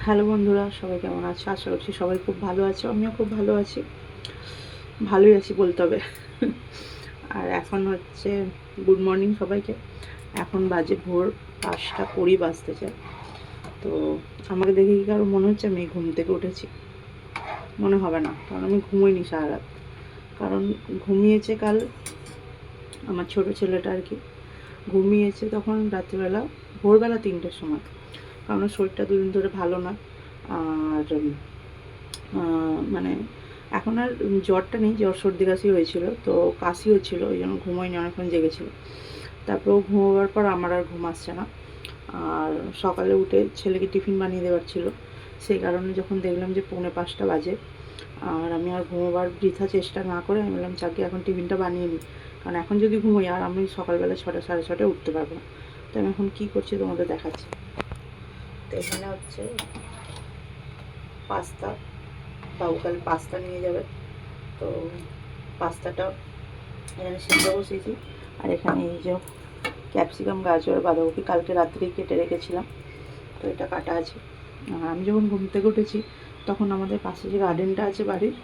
Hello বন্ধুরা, সবাই কেমন আছো? আশা করছি সবাই খুব ভালো আছো। আমিও খুব ভালো আছি, ভালোই আছি বলতে হবে। আর এখন হচ্ছে গুড মর্নিং সবাইকে। এখন বাজে ভোর 5:20 বাজতে চায়। তো আমাকে দেখে কি কারো মনে হচ্ছে আমি ঘুম থেকে উঠেছি? মনে হবে না, কারণ আমি ঘুমোইনি সারা রাত। কারণ ঘুমিয়েছে কাল আমার ছোট ছেলেটা আর কি, ঘুমিয়েছে তখন রাত্রিবেলা ভোরবেলা 3টের সময়। কারণ ওর শরীরটা দুদিন ধরে ভালো না। আর মানে এখন আর জ্বরটা নেই, জ্বর সর্দি কাশি হয়েছিল, তো কাশি হচ্ছিলো, ওই জন্য ঘুমোয়নি, অনেকক্ষণ জেগেছিল। তারপরেও ঘুমোবার পর আমার আর ঘুম আসছে না। আর সকালে উঠে ছেলেকে টিফিন বানিয়ে দেওয়ার ছিল, সেই কারণে যখন দেখলাম যে 4:45 বাজে, আর আমি আর ঘুমোবার বৃথা চেষ্টা না করে আমি বললাম চাকি এখন টিফিনটা বানিয়ে নিই। কারণ এখন যদি ঘুমোই আর আমি সকালবেলা 6টা 6:30 উঠতে পারবো না। তো আমি এখন কী করছি তোমাদের দেখাচ্ছি। তো এখানে হচ্ছে পাস্তা, বাবু কাল পাস্তা নিয়ে যাবে, তো পাস্তাটা এখানে সিদ্ধ বসিয়েছি। আর এখানে এই যে ক্যাপসিকাম, গাজর, বাঁধাকপি কালকে রাত্রেই কেটে রেখেছিলাম, তো এটা কাটা আছে। আর আমি যখন ঘুম থেকে উঠেছি তখন আমাদের পাশে যে গার্ডেনটা আছে বাড়ির,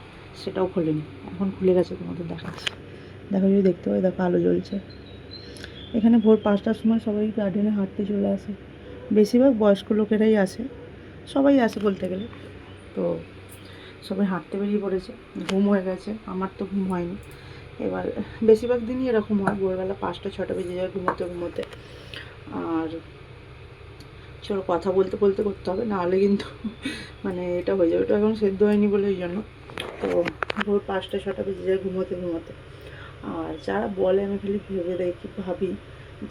সেটাও খোলেনি, এখন খুলে গেছে। তোমাদের দেখাচ্ছি, দেখো যদি দেখতে পাই, দেখো আলো জ্বলছে। এখানে ভোর 5টার সময় সবাই গার্ডেনে হাঁটতে চলে আসে, বেশিরভাগ বয়স্ক লোকেরাই আসে, সবাই আসে বলতে গেলে। তো সবাই হাঁটতে বেরিয়ে পড়েছে, ঘুম হয়ে গেছে, আমার তো ঘুম হয়নি। এবার বেশিরভাগ দিনই এরকম হয়, ভোরবেলা 5টা 6টা বেজে যায় ঘুমোতে ঘুমোতে। আর চলো কথা বলতে বলতে করতে হবে, নাহলে কিন্তু মানে এটা হয়ে যাবে। এটা এখন সেদ্ধ হয়নি বলে ওই জন্য। তো ভোর 5টা 6টা বেজে যায় ঘুমোতে ঘুমোতে। আর যারা বলে, আমি খালি ভেবে দেখি, ভাবি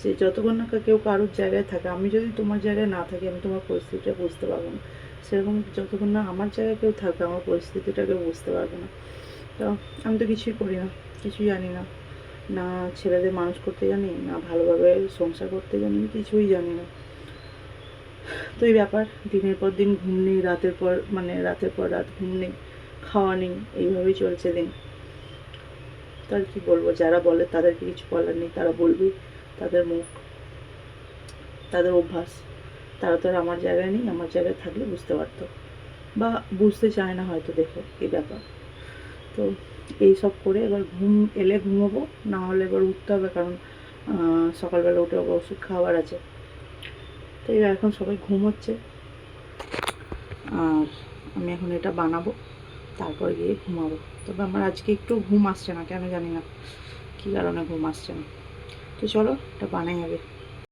যে যতক্ষণ না কেউ কারোর জায়গায় থাকে, আমি যদি তোমার জায়গায় না থাকি আমি তোমার পরিস্থিতিটা বুঝতে পারবো না। সেরকম যতক্ষণ না আমার জায়গায় কেউ থাকবে আমার পরিস্থিতিটা কেউ বুঝতে পারবে না। তো আমি তো কিছুই করি না, কিছুই জানি না, না ছেলেদের মানুষ করতে জানি, না ভালোভাবে সংসার করতে জানি, কিছুই জানি না। তো এই ব্যাপার, দিনের পর দিন ঘুম নেই, রাতের পর রাত ঘুম নেই, খাওয়া নেই, এইভাবেই চলছে দিন। তো আর কী বলবো, যারা বলে তাদেরকে কিছু বলার নেই, তারা বলবেই, তাদের মুখ, তাদের অভ্যাস। তারা তো আর আমার জায়গায় নেই, আমার জায়গায় থাকলে বুঝতে পারতো, বা বুঝতে চায় না হয়তো। দেখো এই ব্যাপার। তো এই সব করে এবার ঘুম এলে ঘুমোবো, না হলে এবার উঠতে হবে, কারণ সকালবেলা উঠে আবার ওষুধ খাওয়ার আছে। তো এবার এখন সবাই ঘুমোচ্ছে, আর আমি এখন এটা বানাবো, তারপর গিয়ে ঘুমাবো। তবে আমার আজকে একটু ঘুম আসছে না, কেন জানি না কী কারণে ঘুম আসছে না। তো চলো এটা বানাই আগে।